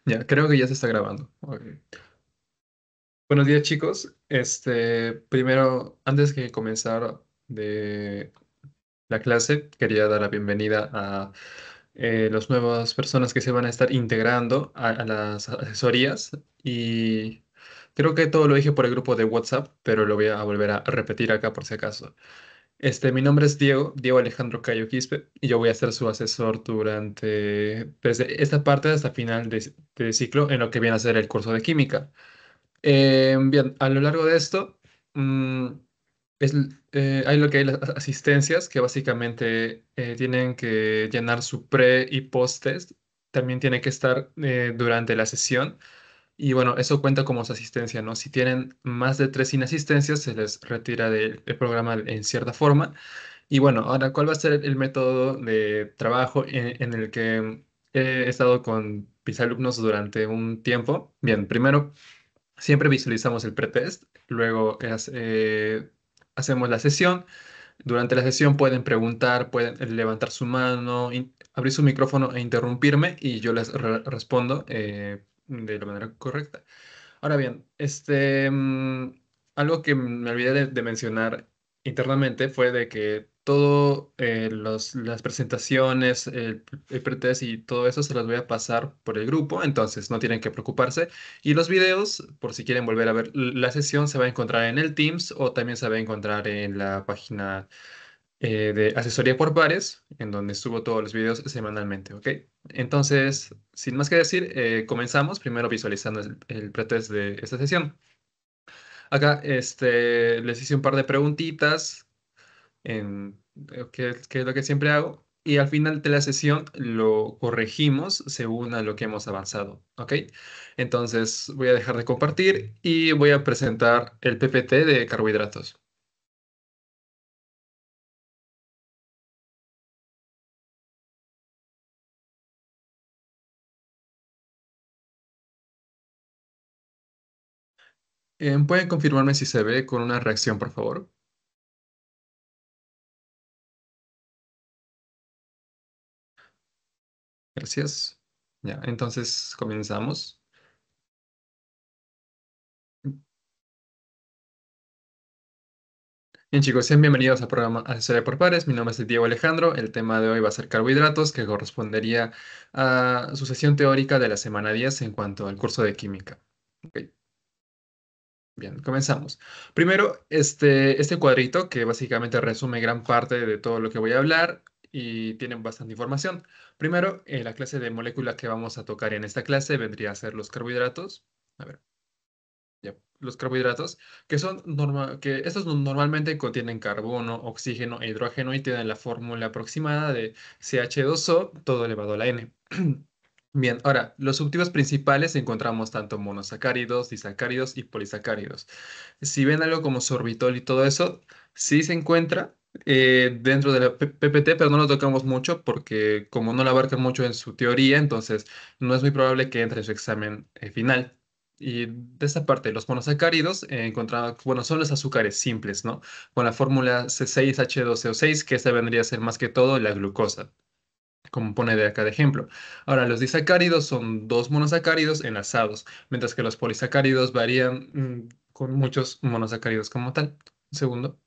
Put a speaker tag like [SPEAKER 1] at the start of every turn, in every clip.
[SPEAKER 1] Ya, creo que ya se está grabando. Ok. Buenos días, chicos. Primero, antes de comenzar de la clase, quería dar la bienvenida a las nuevas personas que se van a estar integrando a las asesorías. Y creo que todo lo dije por el grupo de WhatsApp, pero lo voy a volver a repetir acá por si acaso. Mi nombre es Diego Alejandro Cayo Quispe, y yo voy a ser su asesor desde esta parte hasta final de ciclo en lo que viene a ser el curso de química. Bien, a lo largo de esto, mm, hay lo que hay las asistencias que básicamente tienen que llenar su pre y post test. También tiene que estar durante la sesión. Y bueno, eso cuenta como su asistencia, ¿no? Si tienen más de tres inasistencias, se les retira del programa en cierta forma. Y bueno, ahora, ¿cuál va a ser el método de trabajo en el que he estado con mis alumnos durante un tiempo? Bien, primero, siempre visualizamos el pretest, luego hacemos la sesión. Durante la sesión pueden preguntar, pueden levantar su mano, abrir su micrófono e interrumpirme y yo les respondo de la manera correcta. Ahora bien, algo que me olvidé de mencionar internamente fue de que todo las presentaciones, el pretest y todo eso se los voy a pasar por el grupo, entonces no tienen que preocuparse. Y los videos, por si quieren volver a ver la sesión, se va a encontrar en el Teams o también se va a encontrar en la página de asesoría por pares, en donde subo todos los videos semanalmente, ¿ok? Entonces, sin más que decir, comenzamos primero visualizando el pretest de esta sesión. Acá, les hice un par de preguntitas qué es lo que siempre hago, y al final de la sesión lo corregimos según a lo que hemos avanzado, ¿ok? Entonces, voy a dejar de compartir y voy a presentar el PPT de carbohidratos. ¿Pueden confirmarme si se ve con una reacción, por favor? Gracias. Ya, entonces comenzamos. Bien, chicos, sean bienvenidos al programa Asesoría por Pares. Mi nombre es Diego Alejandro. El tema de hoy va a ser carbohidratos, que correspondería a su sesión teórica de la semana 10 en cuanto al curso de química. Ok, bien, comenzamos. Primero, este cuadrito que básicamente resume gran parte de todo lo que voy a hablar y tiene bastante información. Primero, la clase de molécula que vamos a tocar en esta clase vendría a ser los carbohidratos. A ver. Ya, los carbohidratos, que estos normalmente contienen carbono, oxígeno e hidrógeno y tienen la fórmula aproximada de CH2O todo elevado a la N. Bien, ahora, los subtipos principales encontramos tanto monosacáridos, disacáridos y polisacáridos. Si ven algo como sorbitol y todo eso, sí se encuentra dentro de la PPT, pero no lo tocamos mucho porque como no lo abarcan mucho en su teoría, entonces no es muy probable que entre en su examen final. Y de esta parte, los monosacáridos encontramos, bueno, son los azúcares simples, ¿no? Con la fórmula C6H12O6, que esta vendría a ser más que todo la glucosa, como pone de acá de ejemplo. Ahora, los disacáridos son dos monosacáridos enlazados, mientras que los polisacáridos varían con muchos monosacáridos como tal. Un segundo.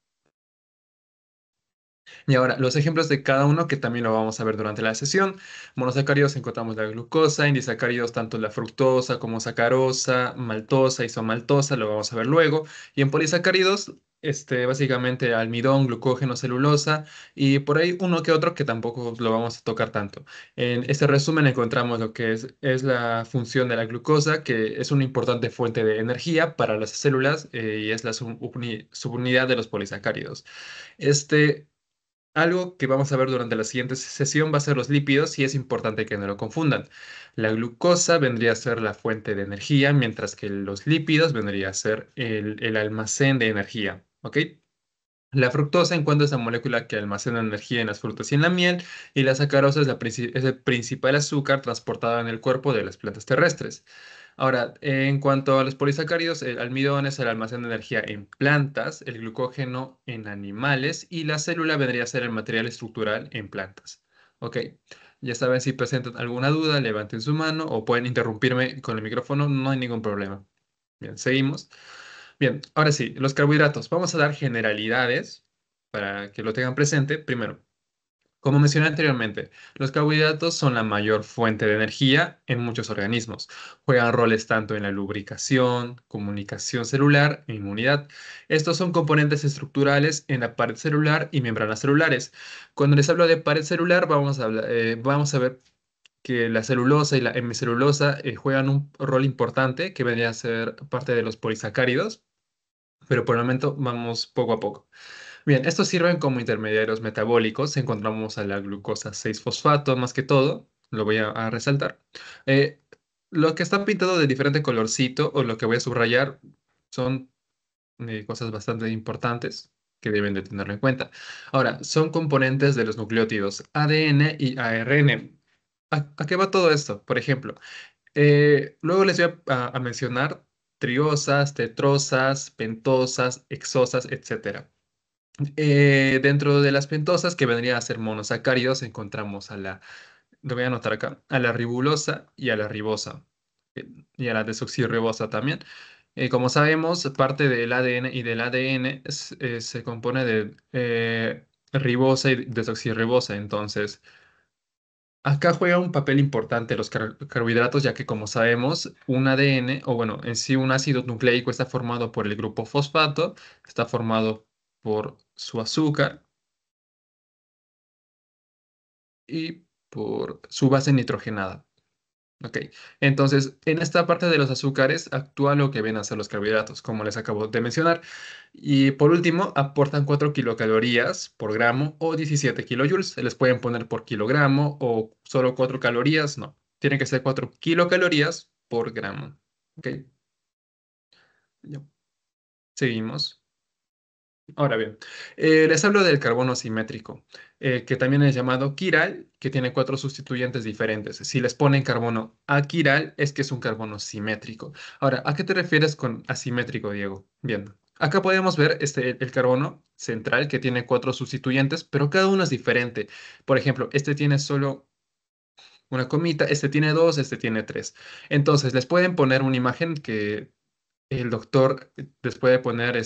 [SPEAKER 1] Y ahora, los ejemplos de cada uno que también lo vamos a ver durante la sesión. Monosacáridos encontramos la glucosa, en disacáridos tanto la fructosa como sacarosa, maltosa, isomaltosa, lo vamos a ver luego. Y en polisacáridos, básicamente almidón, glucógeno, celulosa y por ahí uno que otro que tampoco lo vamos a tocar tanto. En este resumen encontramos lo que es la función de la glucosa, que es una importante fuente de energía para las células y es la subunidad de los polisacáridos. Este, Algo que vamos a ver durante la siguiente sesión va a ser los lípidos y es importante que no lo confundan. La glucosa vendría a ser la fuente de energía, mientras que los lípidos vendría a ser el almacén de energía. ¿Ok? La fructosa encuentra esa molécula que almacena energía en las frutas y en la miel, y la sacarosa es el principal azúcar transportado en el cuerpo de las plantas terrestres. Ahora, en cuanto a los polisacáridos, el almidón es el almacén de energía en plantas, el glucógeno en animales y la célula vendría a ser el material estructural en plantas. Ok, ya saben, si presentan alguna duda, levanten su mano o pueden interrumpirme con el micrófono, no hay ningún problema. Bien, seguimos. Bien, ahora sí, los carbohidratos. Vamos a dar generalidades para que lo tengan presente. Primero, como mencioné anteriormente, los carbohidratos son la mayor fuente de energía en muchos organismos. Juegan roles tanto en la lubricación, comunicación celular e inmunidad. Estos son componentes estructurales en la pared celular y membranas celulares. Cuando les hablo de pared celular, vamos a ver que la celulosa y la hemicelulosa juegan un rol importante que vendría a ser parte de los polisacáridos, pero por el momento vamos poco a poco. Bien, estos sirven como intermediarios metabólicos. Encontramos a la glucosa 6-fosfato más que todo, lo voy a resaltar. Eh, lo que está pintado de diferente colorcito o lo que voy a subrayar son cosas bastante importantes que deben de tenerlo en cuenta. Ahora, son componentes de los nucleótidos ADN y ARN. ¿A qué va todo esto? Por ejemplo, luego les voy a mencionar triosas, tetrosas, pentosas, hexosas, etcétera. Dentro de las pentosas, que vendrían a ser monosacáridos, encontramos lo voy a anotar acá, a la ribulosa y a la ribosa, y a la desoxirribosa también. Como sabemos, parte del ADN y del ADN se compone de ribosa y desoxirribosa, entonces acá juega un papel importante los carbohidratos, ya que como sabemos, un ADN, o bueno, en sí un ácido nucleico está formado por el grupo fosfato, está formado por su azúcar y por su base nitrogenada. Ok, entonces en esta parte de los azúcares actúa lo que vienen a ser los carbohidratos, como les acabo de mencionar. Y por último, aportan 4 kilocalorías por gramo o 17 kilojoules. Se les pueden poner por kilogramo o solo 4 calorías, no. Tienen que ser 4 kilocalorías por gramo. Ok, ya. Seguimos. Ahora bien, les hablo del carbono simétrico, que también es llamado quiral, que tiene cuatro sustituyentes diferentes. Si les ponen carbono aquiral, es que es un carbono simétrico. Ahora, ¿a qué te refieres con asimétrico, Diego? Bien, acá podemos ver el carbono central que tiene cuatro sustituyentes, pero cada uno es diferente. Por ejemplo, este tiene solo una comita, este tiene dos, este tiene tres. Entonces, les pueden poner una imagen que el doctor les puede poner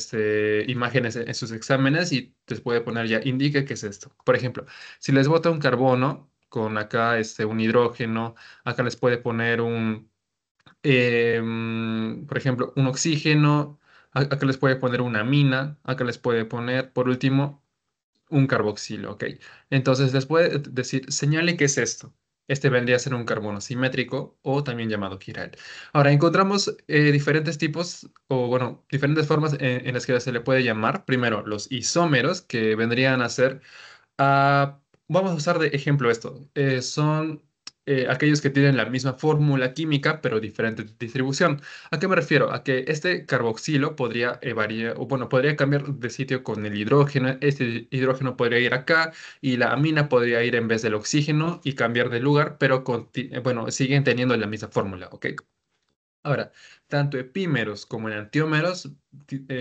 [SPEAKER 1] imágenes en sus exámenes y les puede poner ya, indique qué es esto. Por ejemplo, si les bota un carbono con acá un hidrógeno, acá les puede poner por ejemplo, un oxígeno, acá les puede poner una amina, acá les puede poner, por último, un carboxilo, ¿ok? Entonces les puede decir, señale qué es esto. Este vendría a ser un carbono simétrico o también llamado quiral. Ahora, encontramos diferentes tipos o, bueno, diferentes formas en las que se le puede llamar. Primero, los isómeros, que vendrían a ser vamos a usar de ejemplo esto. Son aquellos que tienen la misma fórmula química, pero diferente distribución. ¿A qué me refiero? A que este carboxilo podría variar, o bueno, podría cambiar de sitio con el hidrógeno. Este hidrógeno podría ir acá y la amina podría ir en vez del oxígeno y cambiar de lugar, pero bueno, siguen teniendo la misma fórmula, ¿ok? Ahora, tanto epímeros como enantiómeros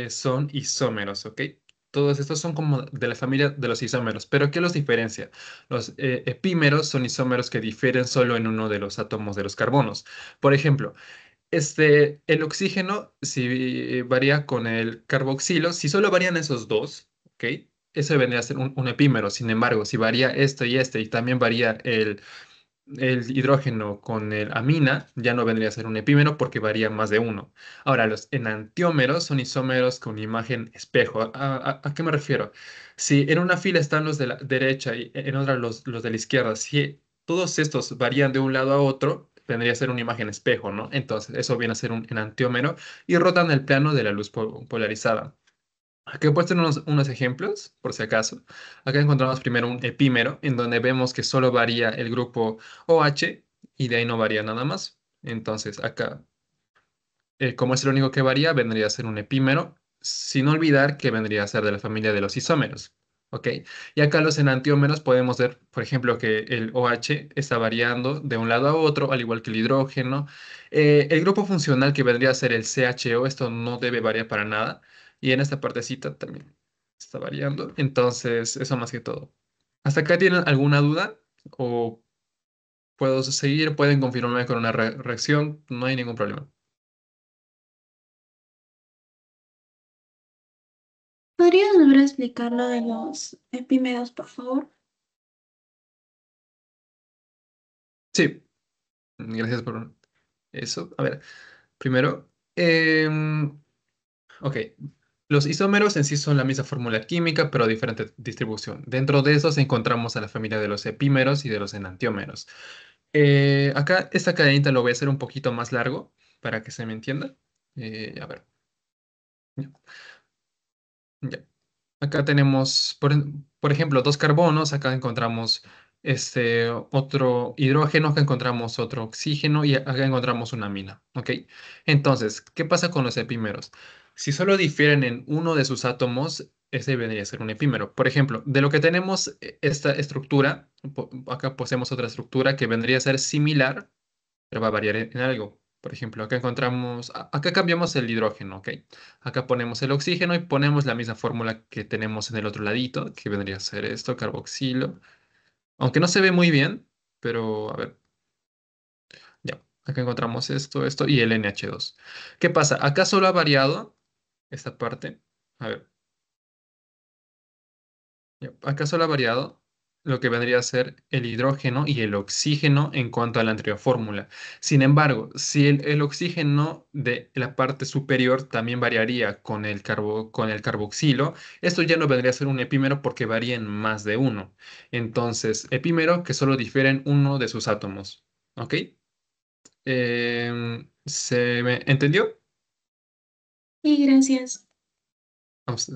[SPEAKER 1] son isómeros, ¿ok? Todos estos son como de la familia de los isómeros, pero ¿qué los diferencia? Los epímeros son isómeros que difieren solo en uno de los átomos de los carbonos. Por ejemplo, el oxígeno, si varía con el carboxilo, si solo varían esos dos, ¿ok? Eso vendría a ser un epímero. Sin embargo, si varía esto y este, y también varía el hidrógeno con el amina ya no vendría a ser un epímero porque varía más de uno. Ahora, los enantiómeros son isómeros con imagen espejo. ¿A qué me refiero? Si en una fila están los de la derecha y en otra los de la izquierda, si todos estos varían de un lado a otro, vendría a ser una imagen espejo, ¿no? Entonces, eso viene a ser un enantiómero y rotan el plano de la luz polarizada. Aquí he puesto unos ejemplos, por si acaso. Acá encontramos primero un epímero, en donde vemos que solo varía el grupo OH y de ahí no varía nada más. Entonces, acá, como es el único que varía, vendría a ser un epímero, sin olvidar que vendría a ser de la familia de los isómeros. ¿Ok? Y acá los enantiómeros podemos ver, por ejemplo, que el OH está variando de un lado a otro, al igual que el hidrógeno. El grupo funcional que vendría a ser el CHO, esto no debe variar para nada. Y en esta partecita también está variando. Entonces, eso más que todo. ¿Hasta acá tienen alguna duda? o puedo seguir, pueden confirmarme con una reacción, no hay ningún problema.
[SPEAKER 2] ¿Podrías volver a explicar lo de los epímeros, por favor?
[SPEAKER 1] Sí, gracias por eso. A ver, primero, ok. Los isómeros en sí son la misma fórmula química, pero diferente distribución. Dentro de esos encontramos a la familia de los epímeros y de los enantiómeros. Acá esta cadenita lo voy a hacer un poquito más largo para que se me entienda. A ver, ya. Ya. Acá tenemos, por ejemplo, dos carbonos, acá encontramos otro hidrógeno, acá encontramos otro oxígeno y acá encontramos una amina, ¿ok? Entonces, ¿qué pasa con los epímeros? Si solo difieren en uno de sus átomos, ese vendría a ser un epímero. Por ejemplo, de lo que tenemos esta estructura, acá poseemos otra estructura que vendría a ser similar, pero va a variar en algo. Por ejemplo, acá encontramos, acá cambiamos el hidrógeno, ¿ok? Acá ponemos el oxígeno y ponemos la misma fórmula que tenemos en el otro ladito, que vendría a ser esto, carboxilo. Aunque no se ve muy bien, pero a ver, ya. Acá encontramos esto y el NH2. ¿Qué pasa? Acá solo ha variado esta parte. A ver. Ya, acá solo ha variado lo que vendría a ser el hidrógeno y el oxígeno en cuanto a la anterior fórmula. Sin embargo, si el oxígeno de la parte superior también variaría con el carboxilo, esto ya no vendría a ser un epímero porque varía en más de uno. Entonces, epímero que solo difieren uno de sus átomos. ¿Ok? ¿Se me entendió?
[SPEAKER 2] Y gracias.
[SPEAKER 1] Vamos,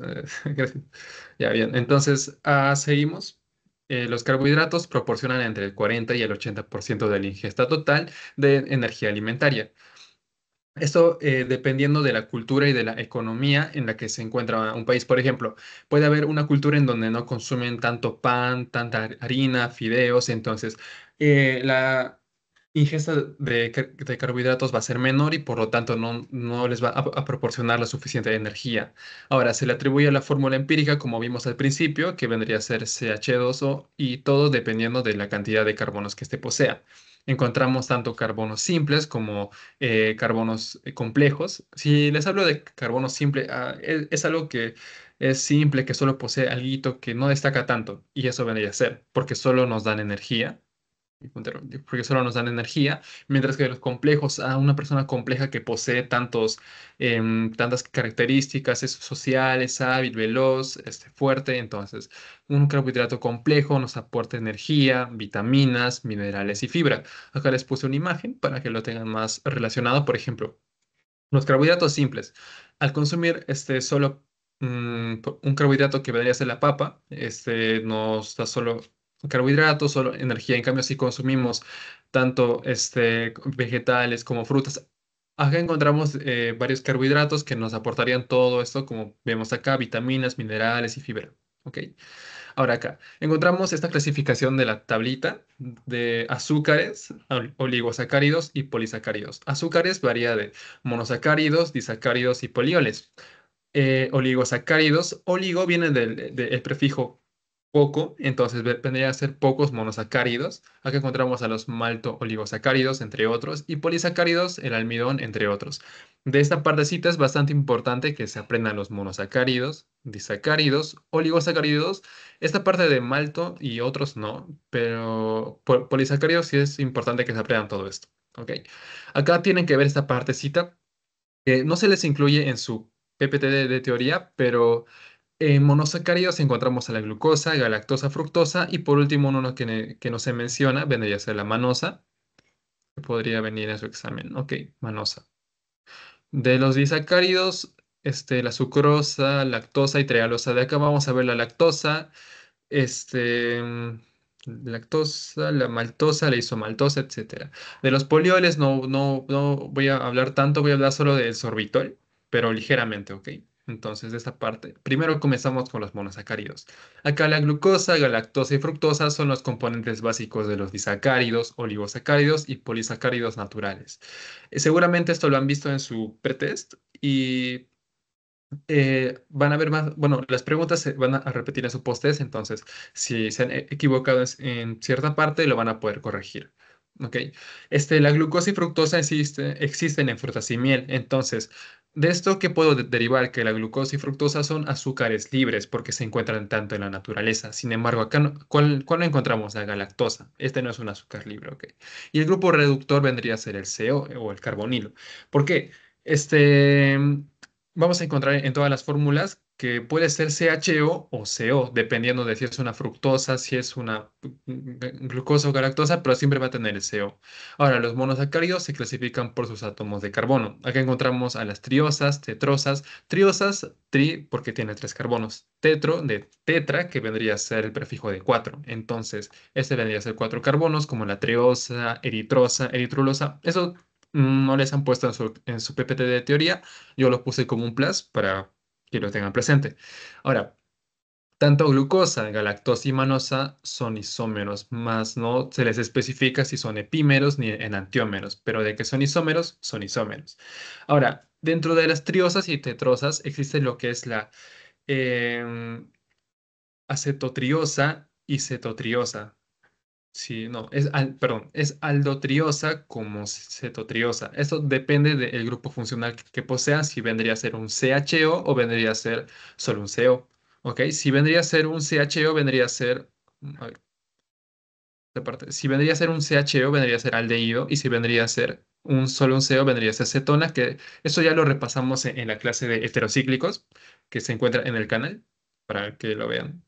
[SPEAKER 1] gracias. Ya bien, entonces seguimos. Los carbohidratos proporcionan entre el 40 y el 80% de la ingesta total de energía alimentaria. Esto dependiendo de la cultura y de la economía en la que se encuentra un país. Por ejemplo, puede haber una cultura en donde no consumen tanto pan, tanta harina, fideos, entonces la ingesta de carbohidratos va a ser menor y por lo tanto no les va a proporcionar la suficiente energía. Ahora, se le atribuye la fórmula empírica, como vimos al principio, que vendría a ser CH2O y todo dependiendo de la cantidad de carbonos que éste posea. Encontramos tanto carbonos simples como carbonos complejos. Si les hablo de carbono simple, es algo que es simple, que solo posee alguito que no destaca tanto, y eso vendría a ser, porque solo nos dan energía porque solo nos dan energía, mientras que los complejos, a una persona compleja que posee tantas características, es social, es hábil, veloz, fuerte, entonces un carbohidrato complejo nos aporta energía, vitaminas, minerales y fibra. Acá les puse una imagen para que lo tengan más relacionado, por ejemplo. Los carbohidratos simples. Al consumir un carbohidrato que vendría a ser la papa, nos da solo carbohidratos, solo energía. En cambio, si consumimos tanto vegetales como frutas, acá encontramos varios carbohidratos que nos aportarían todo esto, como vemos acá, vitaminas, minerales y fibra. ¿Ok? Ahora acá, encontramos esta clasificación de la tablita de azúcares, oligosacáridos y polisacáridos. Azúcares varía de monosacáridos, disacáridos y polioles. Oligosacáridos, oligo viene del prefijo poco, entonces vendría a ser pocos monosacáridos. Acá encontramos a los malto-oligosacáridos, entre otros, y polisacáridos, el almidón, entre otros. De esta partecita es bastante importante que se aprendan los monosacáridos, disacáridos, oligosacáridos. Esta parte de malto y otros no, pero polisacáridos sí es importante que se aprendan todo esto. ¿Ok? Acá tienen que ver esta partecita no se les incluye en su PPT de teoría, pero en monosacáridos encontramos a la glucosa, galactosa, fructosa y por último uno que no se menciona vendría a ser la manosa, que podría venir en su examen. Ok, manosa. De los disacáridos, la sucrosa, lactosa y trealosa. De acá vamos a ver la lactosa, este, mm, lactosa, la maltosa, la isomaltosa, etcétera. De los polioles no voy a hablar tanto, voy a hablar solo del sorbitol, pero ligeramente, ¿ok? Entonces, de esta parte, primero comenzamos con los monosacáridos. Acá la glucosa, galactosa y fructosa son los componentes básicos de los disacáridos, oligosacáridos y polisacáridos naturales. Seguramente esto lo han visto en su pretest y van a ver más, bueno, las preguntas se van a repetir en su post-test, entonces si se han equivocado en cierta parte, lo van a poder corregir. ¿Ok? La glucosa y fructosa existen en frutas y miel. Entonces, de esto, ¿qué puedo derivar? Que la glucosa y fructosa son azúcares libres porque se encuentran tanto en la naturaleza. Sin embargo, acá, ¿cuál no encontramos? La galactosa. Este no es un azúcar libre, ¿ok? Y el grupo reductor vendría a ser el CO o el carbonilo. ¿Por qué? Este, vamos a encontrar en todas las fórmulas que puede ser CHO o CO, dependiendo de si es una fructosa, si es una glucosa o galactosa, pero siempre va a tener el CO. Ahora, los monosacáridos se clasifican por sus átomos de carbono. Acá encontramos a las triosas, tetrosas, triosas, porque tiene tres carbonos, tetro de tetra, que vendría a ser el prefijo de cuatro. Entonces, este vendría a ser cuatro carbonos, como la triosa, eritrosa, eritrulosa. Eso no les han puesto en su PPT de teoría, yo lo puse como un plus para que lo tengan presente. Ahora, tanto glucosa, galactosa y manosa son isómeros, más no se les especifica si son epímeros ni enantiómeros, pero de que son isómeros, son isómeros. Ahora, dentro de las triosas y tetrosas existe lo que es la em, acetotriosa y cetotriosa. Sí, no, perdón, es aldotriosa como cetotriosa. Esto depende del grupo funcional que posea, si vendría a ser un CHO o vendría a ser solo un CO. ¿Ok? Si vendría a ser un CHO, vendría a ser, a ver, si vendría a ser un CHO, vendría a ser aldehído, y si vendría a ser solo un CO, vendría a ser cetona, que eso ya lo repasamos en la clase de heterocíclicos que se encuentra en el canal, para que lo vean.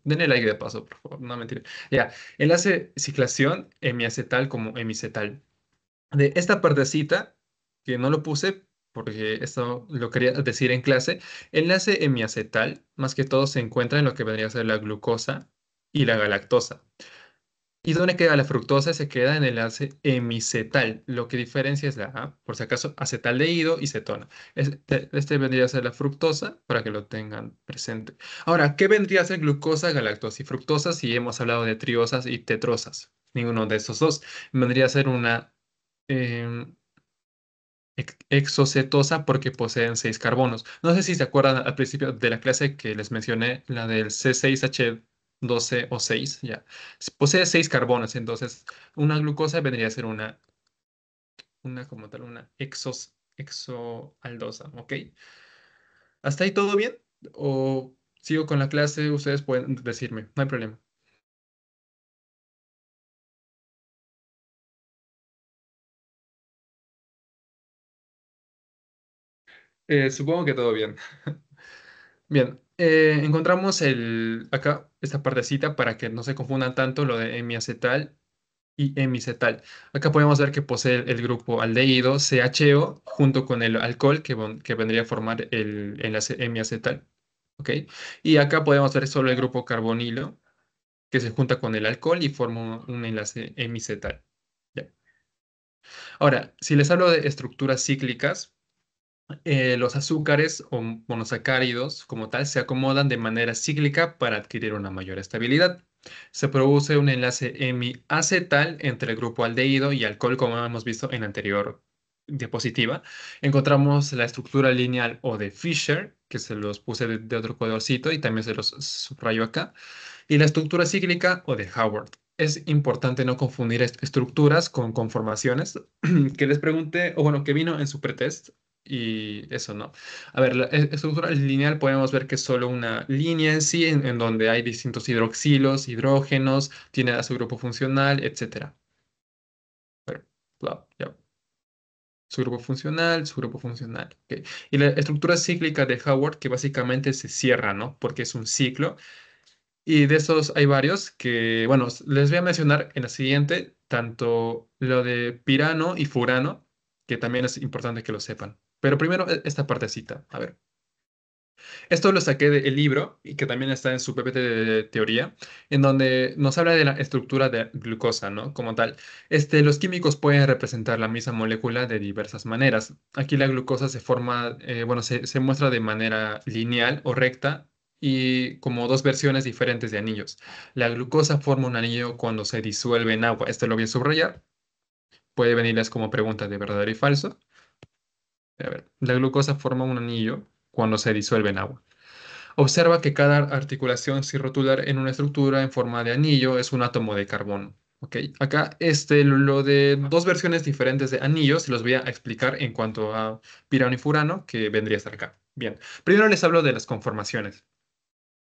[SPEAKER 1] Denle like de paso, por favor, no mentira. Ya, enlace ciclación hemiacetal como hemicetal. De esta partecita, que no lo puse porque esto lo quería decir en clase, enlace hemiacetal, más que todo se encuentra en lo que vendría a ser la glucosa y la galactosa. ¿Y dónde queda la fructosa? Se queda en el enlace hemicetal. Lo que diferencia es la A, por si acaso, acetaldehído y cetona. Este vendría a ser la fructosa para que lo tengan presente. Ahora, ¿qué vendría a ser glucosa, galactosa y fructosa si hemos hablado de triosas y tetrosas? Ninguno de esos dos. Vendría a ser una em, exocetosa porque poseen seis carbonos. No sé si se acuerdan al principio de la clase que les mencioné, la del C6H12 o 6, ya. Posee seis carbonos, entonces una glucosa vendría a ser una como tal, una exoaldosa, ¿ok? ¿Hasta ahí todo bien? ¿O sigo con la clase? Ustedes pueden decirme, no hay problema. Supongo que todo bien. Bien, encontramos acá esta partecita para que no se confundan tanto lo de hemiacetal y hemicetal. Acá podemos ver que posee el grupo aldehído CHO junto con el alcohol que vendría a formar el enlace hemiacetal. ¿Ok? Y acá podemos ver solo el grupo carbonilo que se junta con el alcohol y forma un enlace hemicetal. Ya. Ahora, si les hablo de estructuras cíclicas, los azúcares o monosacáridos como tal se acomodan de manera cíclica para adquirir una mayor estabilidad. Se produce un enlace hemiacetal entre el grupo aldehído y alcohol, como hemos visto en la anterior diapositiva. Encontramos la estructura lineal o de Fischer, que se los puse de otro colorcito y también se los subrayo acá, y la estructura cíclica o de Howard. Es importante no confundir estructuras con conformaciones que les pregunté, o bueno, que vino en su pretest, y eso no. A ver, la estructura lineal podemos ver que es solo una línea en sí, en donde hay distintos hidroxilos, hidrógenos, tiene a su grupo funcional, etcétera. Pero, ya. Su grupo funcional. Ok. Y la estructura cíclica de Howard, que básicamente se cierra, ¿no? Porque es un ciclo. Y de esos hay varios que, bueno, les voy a mencionar en la siguiente, tanto lo de pirano y furano, que también es importante que lo sepan. Pero primero esta partecita. A ver. Esto lo saqué del libro y que también está en su PPT de teoría, en donde nos habla de la estructura de glucosa, ¿no? Como tal. Los químicos pueden representar la misma molécula de diversas maneras. Aquí la glucosa se forma, bueno, se muestra de manera lineal o recta y como dos versiones diferentes de anillos. La glucosa forma un anillo cuando se disuelve en agua. Esto lo voy a subrayar. Puede venirles como pregunta de verdadero y falso. A ver, la glucosa forma un anillo. cuando se disuelve en agua. Observa que cada articulación cirrotular en una estructura en forma de anillo es un átomo de carbono. ¿Ok? Acá lo de dos versiones diferentes de anillos se los voy a explicar en cuanto a pirano y furano, que vendría a estar acá. Bien, primero les hablo de las conformaciones.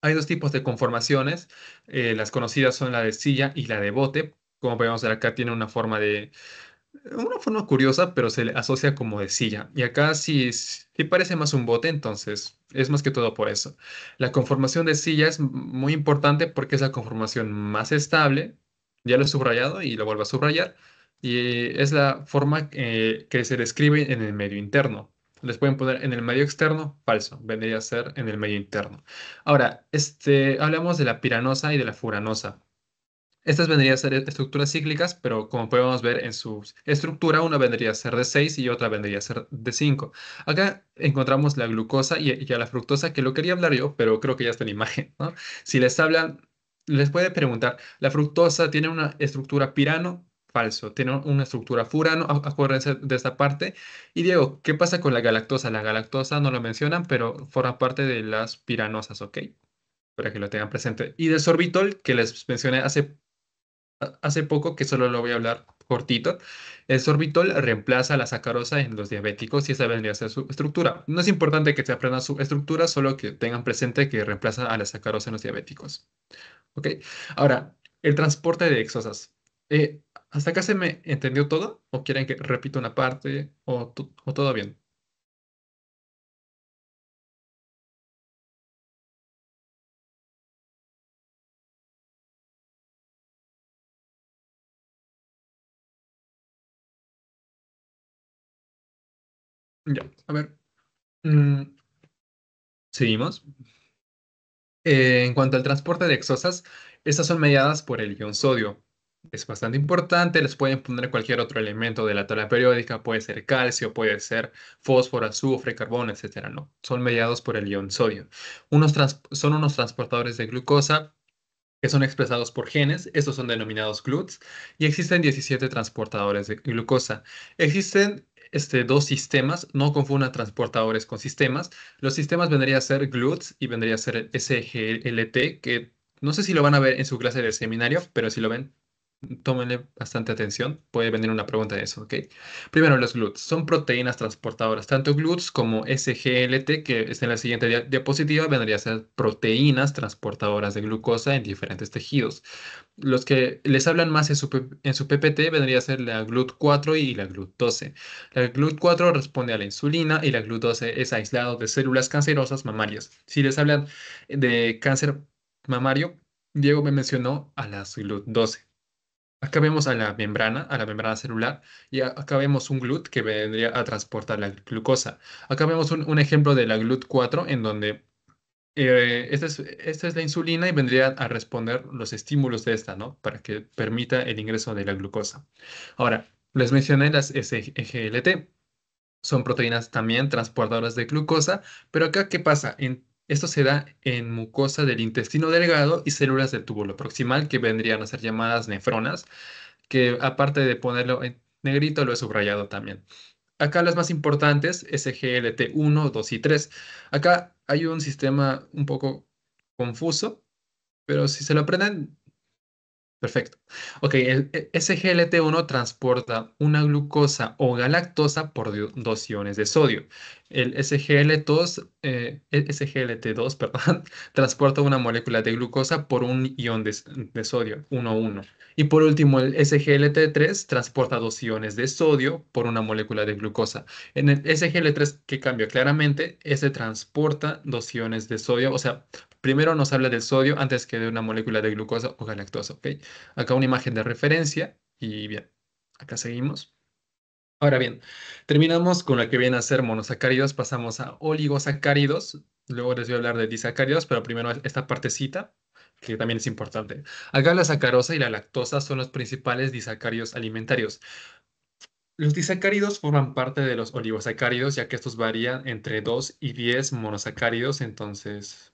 [SPEAKER 1] Hay dos tipos de conformaciones. Las conocidas son la de silla y la de bote. Como podemos ver acá, tiene una forma curiosa, pero se le asocia como de silla. Y acá sí, sí parece más un bote, entonces es más que todo por eso. La conformación de silla es muy importante porque es la conformación más estable. Ya lo he subrayado y lo vuelvo a subrayar. Y es la forma que se describe en el medio interno. Les pueden poner en el medio externo, falso. Vendría a ser en el medio interno. Ahora, hablamos de la piranosa y de la furanosa. Estas vendrían a ser estructuras cíclicas, pero como podemos ver en su estructura, una vendría a ser de 6 y otra vendría a ser de 5. Acá encontramos la glucosa y a la fructosa, que lo quería hablar yo, pero creo que ya está en imagen, ¿no? Si les hablan, les puede preguntar, ¿la fructosa tiene una estructura pirano? Falso. ¿Tiene una estructura furano? Acuérdense de esta parte. Y Diego, ¿qué pasa con la galactosa? La galactosa no lo mencionan, pero forma parte de las piranosas, ¿ok? Para que lo tengan presente. Y del sorbitol, que les mencioné hace poco, que solo lo voy a hablar cortito, el sorbitol reemplaza la sacarosa en los diabéticos y esa vendría a ser su estructura. No es importante que se aprendan su estructura, solo que tengan presente que reemplaza a la sacarosa en los diabéticos. ¿Ok? Ahora, el transporte de exosas. ¿Hasta acá se me entendió todo? ¿O quieren que repita una parte? ¿O todo bien? Ya, a ver. Mm, seguimos. En cuanto al transporte de exosas, estas son mediadas por el ion sodio. Es bastante importante, les pueden poner cualquier otro elemento de la tabla periódica, puede ser calcio, puede ser fósforo, azufre, carbono, etcétera. No, son mediados por el ion sodio. Son unos transportadores de glucosa que son expresados por genes, estos son denominados GLUTs, y existen 17 transportadores de glucosa. Existen dos sistemas, no confundan transportadores con sistemas. Los sistemas vendría a ser GLUTs y vendría a ser el SGLT, que no sé si lo van a ver en su clase de seminario, pero si lo ven, tómenle bastante atención. Puede venir una pregunta de eso, ¿ok? Primero, los GLUTs son proteínas transportadoras, tanto GLUTs como SGLT, que está en la siguiente diapositiva, vendría a ser proteínas transportadoras de glucosa en diferentes tejidos. Los que les hablan más en su PPT vendría a ser la GLUT4 y la GLUT12. La GLUT4 responde a la insulina y la GLUT12 es aislado de células cancerosas mamarias. Si les hablan de cáncer mamario, Diego me mencionó a la GLUT12. Acá vemos a la membrana celular, y acá vemos un GLUT que vendría a transportar la glucosa. Acá vemos un ejemplo de la GLUT4 en donde esta es la insulina y vendría a responder los estímulos de esta, ¿no? Para que permita el ingreso de la glucosa. Ahora, les mencioné las SGLT. Son proteínas también transportadoras de glucosa, pero acá, ¿qué pasa? Esto se da en mucosa del intestino delgado y células del túbulo proximal que vendrían a ser llamadas nefronas, que aparte de ponerlo en negrito, lo he subrayado también. Acá las más importantes, SGLT1, 2 y 3. Acá hay un sistema un poco confuso, pero si se lo aprenden, perfecto. Ok, el SGLT1 transporta una glucosa o galactosa por dos iones de sodio. El SGLT2, perdón, transporta una molécula de glucosa por un ion de sodio, 1,1. Y por último, el SGLT3 transporta dos iones de sodio por una molécula de glucosa. En el SGL3, que cambia claramente, ese transporta dos iones de sodio, o sea, primero nos habla del sodio antes que de una molécula de glucosa o galactosa, ¿ok? Acá una imagen de referencia y bien, acá seguimos. Ahora bien, terminamos con la que viene a ser monosacáridos, pasamos a oligosacáridos, luego les voy a hablar de disacáridos, pero primero esta partecita, que también es importante. Acá la sacarosa y la lactosa son los principales disacáridos alimentarios. Los disacáridos forman parte de los oligosacáridos, ya que estos varían entre 2 y 10 monosacáridos, entonces...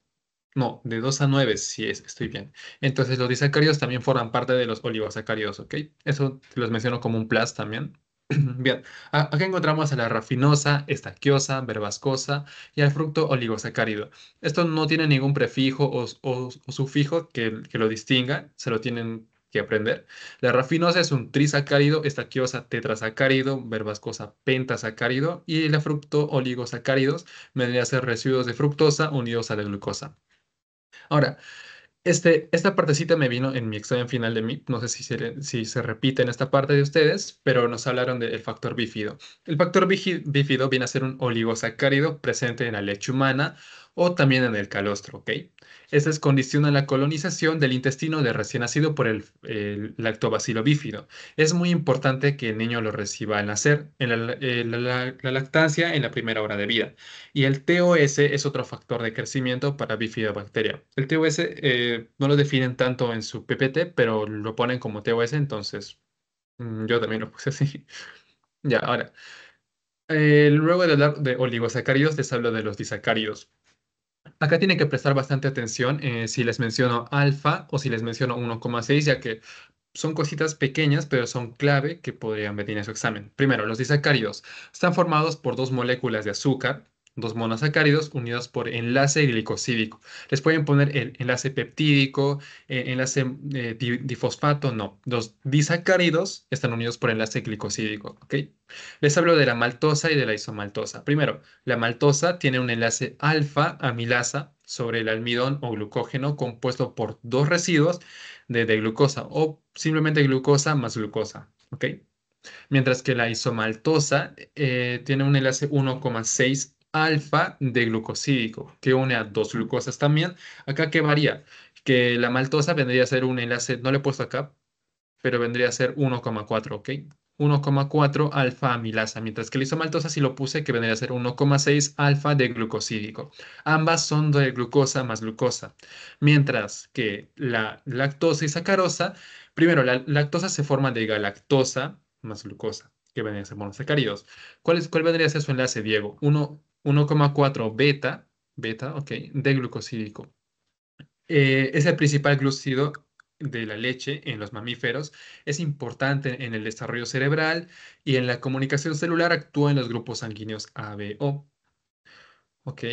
[SPEAKER 1] No, de 2 a 9, sí, estoy bien. Entonces los disacáridos también forman parte de los oligosacáridos, ¿ok? Eso los menciono como un plus también. Bien, acá encontramos a la rafinosa, estaquiosa, verbascosa y al fructo oligosacárido. Esto no tiene ningún prefijo o sufijo que lo distinga, se lo tienen que aprender. La rafinosa es un trisacárido, estaquiosa tetrasacárido, verbascosa pentasacárido y la fructo oligosacáridos vendría a ser residuos de fructosa unidos a la glucosa. Ahora, esta partecita me vino en mi examen final de MIP. No sé si se repite en esta parte de ustedes, pero nos hablaron del factor bífido. El factor bífido viene a ser un oligosacárido presente en la leche humana o también en el calostro, ¿ok? Este es condiciona la colonización del intestino de recién nacido por el lactobacilo bífido. Es muy importante que el niño lo reciba al nacer, en la lactancia en la primera hora de vida. Y el TOS es otro factor de crecimiento para bifidobacteria. El TOS no lo definen tanto en su PPT, pero lo ponen como TOS, entonces yo también lo puse así. Ya, ahora, luego de hablar de oligosacáridos, les hablo de los disacáridos. Acá tienen que prestar bastante atención si les menciono alfa o si les menciono 1,6, ya que son cositas pequeñas, pero son clave que podrían venir en su examen. Primero, los disacáridos están formados por dos moléculas de azúcar, dos monosacáridos unidos por enlace glicosídico. Les pueden poner el enlace peptídico, enlace difosfato, no. Los disacáridos están unidos por enlace glicosídico, ¿ok? Les hablo de la maltosa y de la isomaltosa. Primero, la maltosa tiene un enlace alfa amilasa sobre el almidón o glucógeno compuesto por dos residuos de glucosa o simplemente glucosa más glucosa, ¿ok? Mientras que la isomaltosa tiene un enlace 1,6 alfa de glucosídico que une a dos glucosas también. Acá, ¿qué varía? Que la maltosa vendría a ser un enlace, no le he puesto acá, pero vendría a ser 1,4, ¿ok? 1,4 alfa amilasa, mientras que la isomaltosa sí lo puse que vendría a ser 1,6 alfa de glucosídico. Ambas son de glucosa más glucosa, mientras que la lactosa y sacarosa, primero la lactosa se forma de galactosa más glucosa, que vendría a ser monosacáridos. ¿Cuál vendría a ser su enlace, Diego? 1,4 beta, ok, de glucosídico. Es el principal glúcido de la leche en los mamíferos. Es importante en el desarrollo cerebral y en la comunicación celular actúa en los grupos sanguíneos A, B, O. ¿Ok?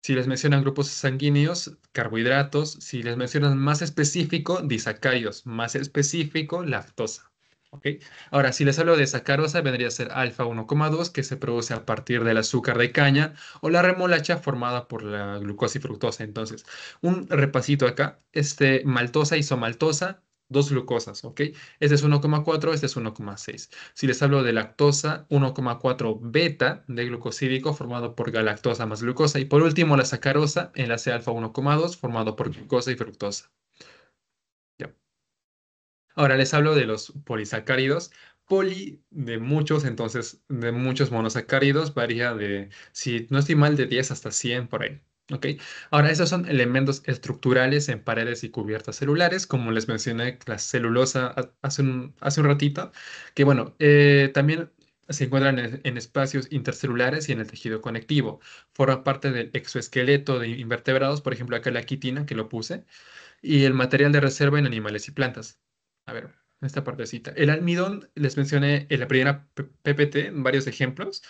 [SPEAKER 1] Si les mencionan grupos sanguíneos, carbohidratos. Si les mencionan más específico, disacáridos. Más específico, lactosa. ¿Ok? Ahora, si les hablo de sacarosa, vendría a ser alfa 1,2, que se produce a partir del azúcar de caña o la remolacha formada por la glucosa y fructosa. Entonces, un repasito acá. Maltosa, isomaltosa, dos glucosas. ¿Ok? Este es 1,4, este es 1,6. Si les hablo de lactosa, 1,4 beta de glucosídico formado por galactosa más glucosa. Y por último, la sacarosa, enlace alfa 1,2 formado por glucosa y fructosa. Ya. Ahora les hablo de los polisacáridos. Poli de muchos, entonces de muchos monosacáridos varía de, si no estoy mal, de 10 hasta 100 por ahí. ¿Ok? Ahora, esos son elementos estructurales en paredes y cubiertas celulares, como les mencioné, la celulosa hace un ratito, que bueno, también se encuentran en espacios intercelulares y en el tejido conectivo. Forma parte del exoesqueleto de invertebrados, por ejemplo, acá la quitina, que lo puse y el material de reserva en animales y plantas. A ver, esta partecita. El almidón, les mencioné en la primera PPT, en varios ejemplos,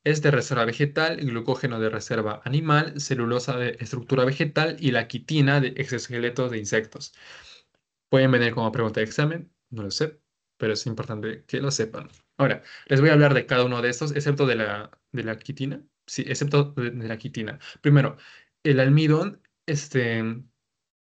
[SPEAKER 1] es de reserva vegetal, glucógeno de reserva animal, celulosa de estructura vegetal y la quitina de exoesqueletos de insectos. Pueden venir como pregunta de examen, no lo sé, pero es importante que lo sepan. Ahora, les voy a hablar de cada uno de estos, excepto de la quitina. Sí, excepto de la quitina. Primero, el almidón,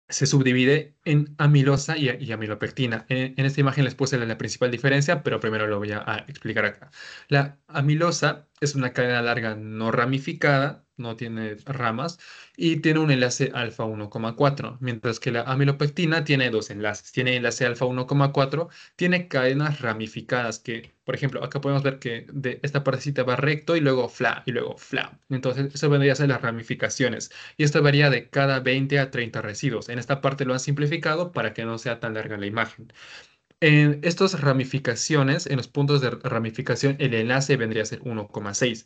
[SPEAKER 1] se subdivide en amilosa y amilopectina. En esta imagen les puse la principal diferencia, pero primero lo voy a explicar acá. La amilosa es una cadena larga no ramificada, no tiene ramas y tiene un enlace alfa 1,4, mientras que la amilopectina tiene dos enlaces. Tiene enlace alfa 1,4, tiene cadenas ramificadas que, por ejemplo, acá podemos ver que de esta partecita va recto y luego fla y luego fla. Entonces, eso vendría a ser las ramificaciones y esto varía de cada 20 a 30 residuos. En esta parte lo han simplificado para que no sea tan larga la imagen. En estas ramificaciones, en los puntos de ramificación, el enlace vendría a ser 1,6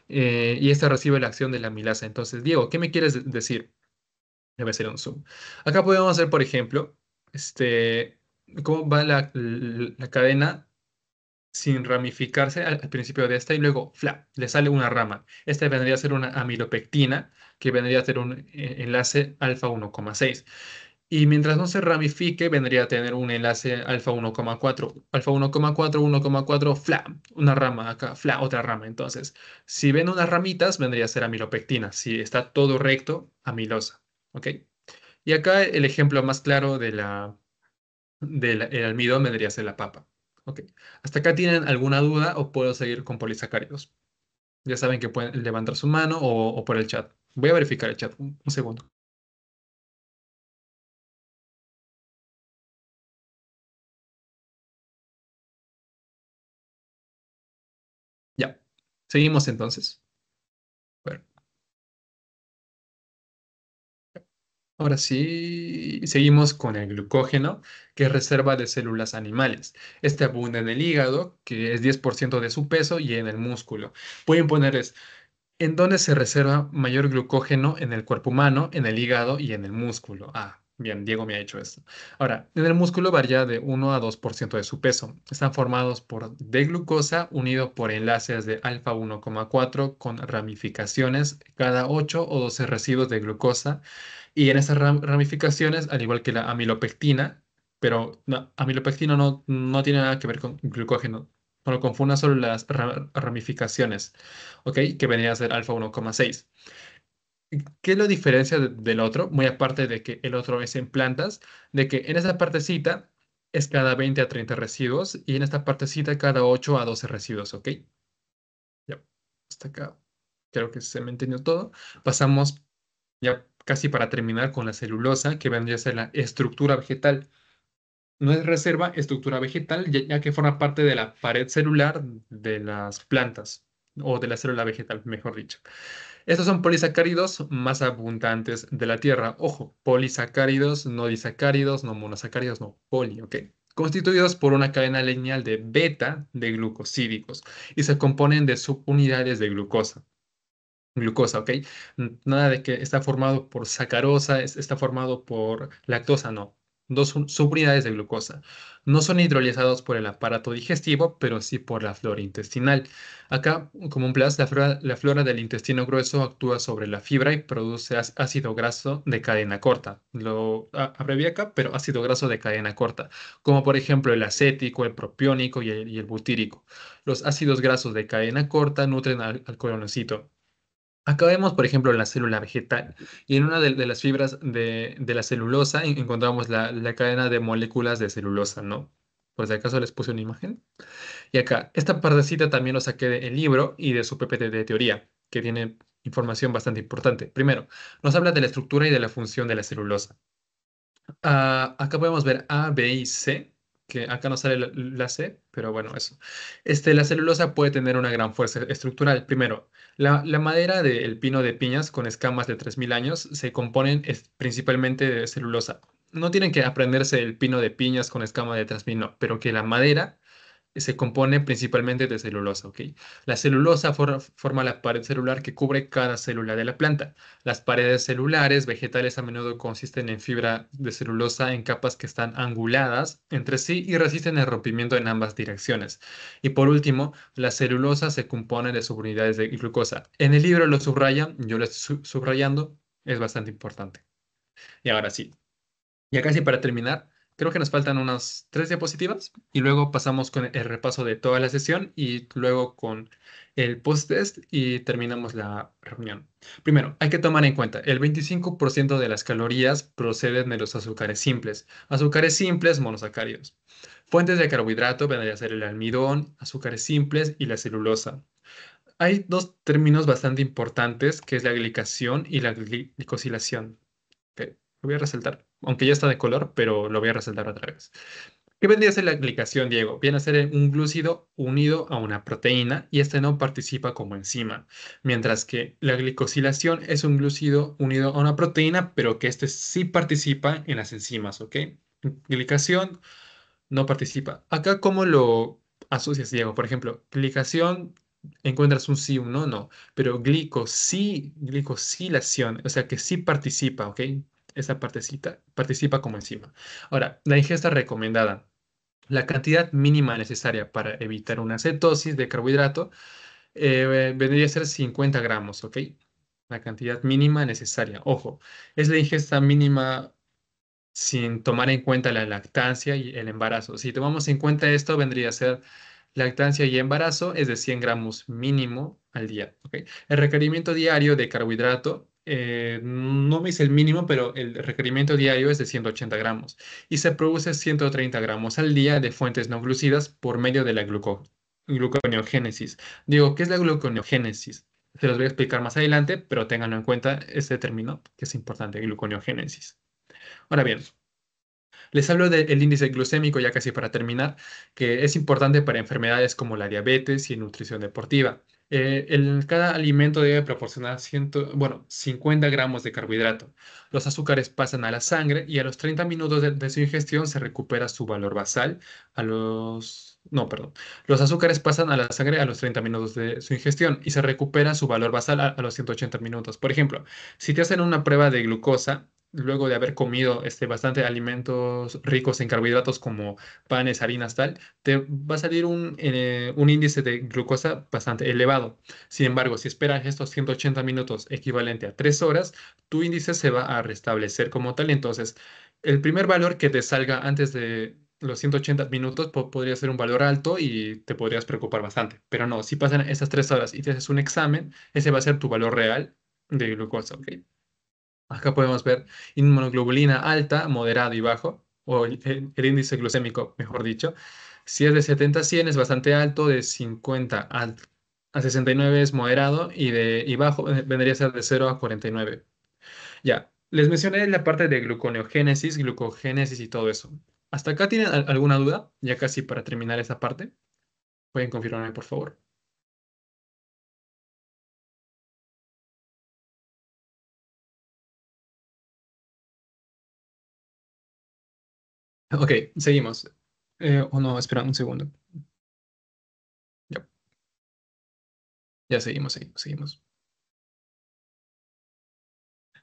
[SPEAKER 1] y este recibe la acción de la amilasa. Entonces, Diego, ¿qué me quieres decir? Debe ser un zoom. Acá podemos ver, por ejemplo, cómo va la cadena sin ramificarse al principio de esta y luego, ¡fla!, le sale una rama. Esta vendría a ser una amilopectina, que vendría a ser un enlace alfa 1,6. Y mientras no se ramifique, vendría a tener un enlace alfa 1,4. Alfa 1,4, 1,4, ¡fla!, una rama acá, ¡fla!, otra rama. Entonces, si ven unas ramitas, vendría a ser amilopectina. Si está todo recto, amilosa. ¿Ok? Y acá el ejemplo más claro del el almidón vendría a ser la papa. Ok. ¿Hasta acá tienen alguna duda o puedo seguir con polisacáridos? Ya saben que pueden levantar su mano o por el chat. Voy a verificar el chat. Un segundo. Ya. Seguimos entonces. Bueno, ahora sí, seguimos con el glucógeno, que es reserva de células animales. Este abunda en el hígado, que es 10% de su peso, y en el músculo. Pueden poner ¿en dónde se reserva mayor glucógeno en el cuerpo humano, en el hígado y en el músculo? Ah, bien, Diego me ha hecho esto. Ahora, en el músculo varía de 1 a 2% de su peso. Están formados por D-glucosa unido por enlaces de alfa 1,4 con ramificaciones cada 8 o 12 residuos de glucosa. Y en esas ramificaciones, al igual que la amilopectina, pero no, amilopectina no tiene nada que ver con glucógeno. No lo confundan, solo las ramificaciones. ¿Ok? Que vendría a ser alfa 1,6. ¿Qué es la diferencia del otro? Muy aparte de que el otro es en plantas, de que en esa partecita es cada 20 a 30 residuos y en esta partecita cada 8 a 12 residuos, ¿ok? Ya, hasta acá. Creo que se me entendió todo. Pasamos ya casi para terminar con la celulosa, que vendría a ser la estructura vegetal. No es reserva, estructura vegetal, ya que forma parte de la pared celular de las plantas, o de la célula vegetal, mejor dicho. Estos son polisacáridos más abundantes de la Tierra. Ojo, polisacáridos, no disacáridos, no monosacáridos, no poli, ¿ok? Constituidos por una cadena lineal de beta de glucosídicos y se componen de subunidades de glucosa, ¿ok? Nada de que está formado por sacarosa, está formado por lactosa, no. Dos subunidades de glucosa. No son hidrolizados por el aparato digestivo, pero sí por la flora intestinal. Acá, como un plus, la flora del intestino grueso actúa sobre la fibra y produce ácido graso de cadena corta. Lo abrevié acá, pero ácido graso de cadena corta, como por ejemplo el acético, el propiónico y el butírico. Los ácidos grasos de cadena corta nutren al coloncito. Acá vemos, por ejemplo, la célula vegetal y en una de las fibras de la celulosa encontramos la cadena de moléculas de celulosa, ¿no? Pues de acaso les puse una imagen. Y acá, esta partecita también lo saqué del libro y de su PPT de teoría, que tiene información bastante importante. Primero, nos habla de la estructura y de la función de la celulosa. Acá podemos ver A, B y C, que acá no sale la C, pero bueno, eso. La celulosa puede tener una gran fuerza estructural. Primero, la madera del pino de piñas con escamas de 3000 años se componen principalmente de celulosa. No tienen que aprenderse el pino de piñas con escama de 3000, no, pero que la madera se compone principalmente de celulosa, ¿ok? La celulosa forma la pared celular que cubre cada célula de la planta. Las paredes celulares vegetales a menudo consisten en fibra de celulosa en capas que están anguladas entre sí y resisten el rompimiento en ambas direcciones. Y por último, la celulosa se compone de subunidades de glucosa. En el libro lo subrayan, yo lo estoy subrayando, es bastante importante. Y ahora sí. Ya casi para terminar, creo que nos faltan unas 3 diapositivas y luego pasamos con el repaso de toda la sesión y luego con el post-test y terminamos la reunión. Primero, hay que tomar en cuenta, el 25% de las calorías proceden de los azúcares simples monosacáridos. Fuentes de carbohidrato vendría a ser el almidón, azúcares simples y la celulosa. Hay dos términos bastante importantes que es la glicación y la glicosilación. Ok, lo voy a resaltar, aunque ya está de color, pero lo voy a resaltar otra vez. ¿Qué vendría a ser la glicación, Diego? Viene a ser un glúcido unido a una proteína y este no participa como enzima, mientras que la glicosilación es un glúcido unido a una proteína, pero que este sí participa en las enzimas, ¿ok? Glicación no participa. Acá, ¿cómo lo asocias, Diego? Por ejemplo, glicación, encuentras un sí, un no, no, pero glicosilación, o sea que sí participa, ¿ok? Esa partecita participa como enzima. Ahora, la ingesta recomendada. La cantidad mínima necesaria para evitar una cetosis de carbohidrato vendría a ser 50 gramos, ¿ok? La cantidad mínima necesaria. Ojo, es la ingesta mínima sin tomar en cuenta la lactancia y el embarazo. Si tomamos en cuenta esto, vendría a ser lactancia y embarazo es de 100 gramos mínimo al día. ¿Ok? El requerimiento diario de carbohidrato, no me dice el mínimo, pero el requerimiento diario es de 180 gramos y se produce 130 gramos al día de fuentes no glucidas por medio de la gluconeogénesis. Digo, ¿qué es la gluconeogénesis? Se los voy a explicar más adelante, pero ténganlo en cuenta este término que es importante, gluconeogénesis. Ahora bien, les hablo del índice glucémico ya casi para terminar, que es importante para enfermedades como la diabetes y nutrición deportiva. Cada alimento debe proporcionar 50 gramos de carbohidrato. Los azúcares pasan a la sangre y a los 30 minutos de su ingestión se recupera su valor basal. No, perdón. Los azúcares pasan a la sangre a los 30 minutos de su ingestión y se recupera su valor basal a los 180 minutos. Por ejemplo, si te hacen una prueba de glucosa, luego de haber comido bastante alimentos ricos en carbohidratos como panes, harinas, tal, te va a salir un índice de glucosa bastante elevado. Sin embargo, si esperas estos 180 minutos equivalente a 3 horas, tu índice se va a restablecer como tal. Entonces, el primer valor que te salga antes de los 180 minutos podría ser un valor alto y te podrías preocupar bastante. Pero no, si pasan esas 3 horas y te haces un examen, ese va a ser tu valor real de glucosa, ¿ok? Acá podemos ver inmunoglobulina alta, moderado y bajo, o el índice glucémico, mejor dicho. Si es de 70 a 100 es bastante alto, de 50 a 69 es moderado y bajo vendría a ser de 0 a 49. Ya, les mencioné la parte de glucogénesis y todo eso. ¿Hasta acá tienen alguna duda? Ya casi para terminar esa parte. Pueden confirmarme, por favor. Ok, seguimos. O no, espera un segundo. Ya, ya seguimos.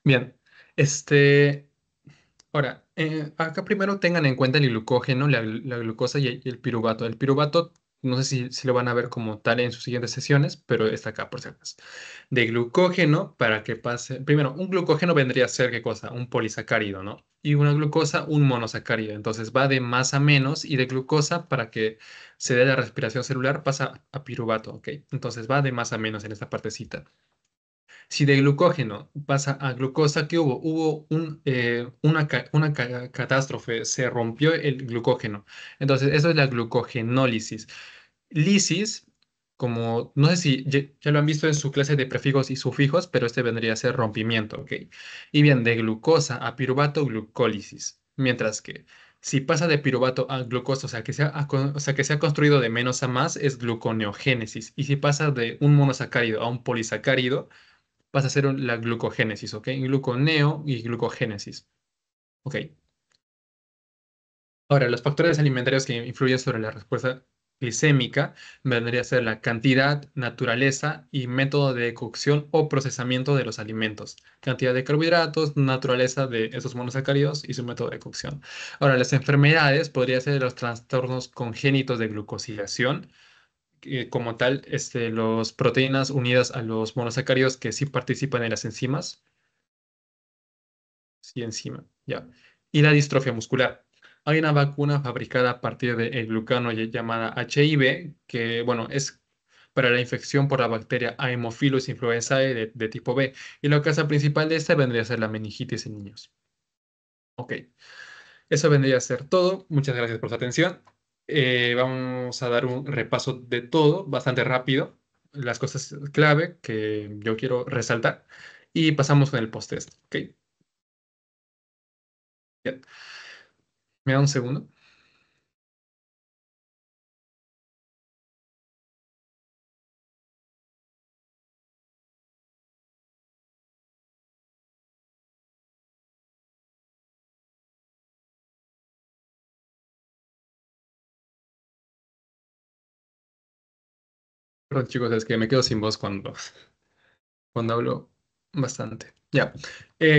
[SPEAKER 1] Bien, este, ahora, acá primero tengan en cuenta el glucógeno, la glucosa y el piruvato. El piruvato, no sé si lo van a ver como tal en sus siguientes sesiones, pero está acá por si acaso. De glucógeno, para que pase, primero, un glucógeno vendría a ser, ¿qué cosa? Un polisacárido, ¿no? Y una glucosa, un monosacárido. Entonces va de más a menos y de glucosa, para que se dé la respiración celular, pasa a piruvato, ¿ok? Entonces va de más a menos en esta partecita. Si de glucógeno pasa a glucosa, ¿qué hubo? Hubo una catástrofe, se rompió el glucógeno. Entonces, eso es la glucogenólisis. Lisis, como no sé si ya lo han visto en su clase de prefijos y sufijos, pero este vendría a ser rompimiento, ¿ok? Y bien, de glucosa a piruvato, glucólisis. Mientras que si pasa de piruvato a glucosa, o sea, que se ha construido de menos a más, es gluconeogénesis. Y si pasa de un monosacárido a un polisacárido, vas a hacer la glucogénesis, ¿ok? Gluconeo y glucogénesis, ¿ok? Ahora, los factores alimentarios que influyen sobre la respuesta glicémica vendría a ser la cantidad, naturaleza y método de cocción o procesamiento de los alimentos. Cantidad de carbohidratos, naturaleza de esos monosacáridos y su método de cocción. Ahora, las enfermedades podrían ser los trastornos congénitos de glucosilación, como tal, los proteínas unidas a los monosacáridos que sí participan en las enzimas. Sí, encima, ya. Y la distrofia muscular. Hay una vacuna fabricada a partir del glucano llamada HIV, que, bueno, es para la infección por la bacteria Haemophilus influenzae de tipo B. Y la causa principal de esta vendría a ser la meningitis en niños. Ok, eso vendría a ser todo. Muchas gracias por su atención. Vamos a dar un repaso de todo, bastante rápido, las cosas clave que yo quiero resaltar. Y pasamos con el post-test. Ok, bien. ¿Me da un segundo? Perdón, chicos, es que me quedo sin voz cuando hablo bastante. Ya.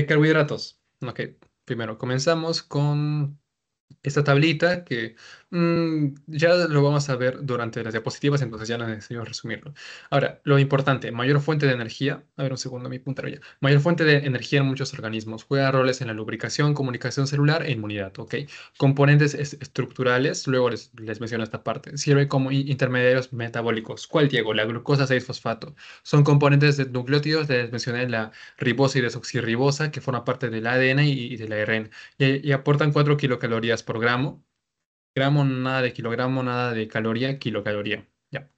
[SPEAKER 1] Carbohidratos. Ok. Primero, comenzamos con esta tablita que ya lo vamos a ver durante las diapositivas, entonces ya no necesito resumirlo. Ahora, lo importante, mayor fuente de energía. A ver, un segundo, mi puntero ya. Mayor fuente de energía en muchos organismos. Juega roles en la lubricación, comunicación celular e inmunidad, ¿ok? Componentes estructurales, luego les menciono esta parte. Sirve como intermediarios metabólicos. ¿Cuál, Diego? La glucosa 6-fosfato. Son componentes de nucleótidos, les mencioné la ribosa y desoxirribosa, que forma parte del ADN y del ARN y aportan 4 kilocalorías por gramo. Gramo, nada de kilogramo, nada de caloría, kilocaloría. Ya.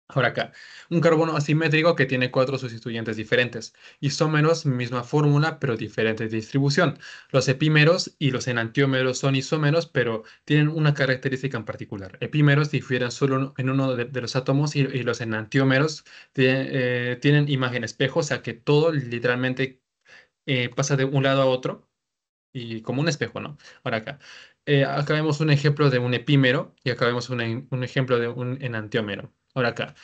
[SPEAKER 1] Ahora acá, un carbono asimétrico que tiene cuatro sustituyentes diferentes. Isómeros, misma fórmula, pero diferente distribución. Los epímeros y los enantiómeros son isómeros, pero tienen una característica en particular. Epímeros difieren solo en uno de los átomos y los enantiómeros tienen imagen espejo, o sea que todo literalmente pasa de un lado a otro y como un espejo, ¿no? Ahora acá. Acá vemos un ejemplo de un epímero y acá vemos un ejemplo de un enantiómero. Ahora acá.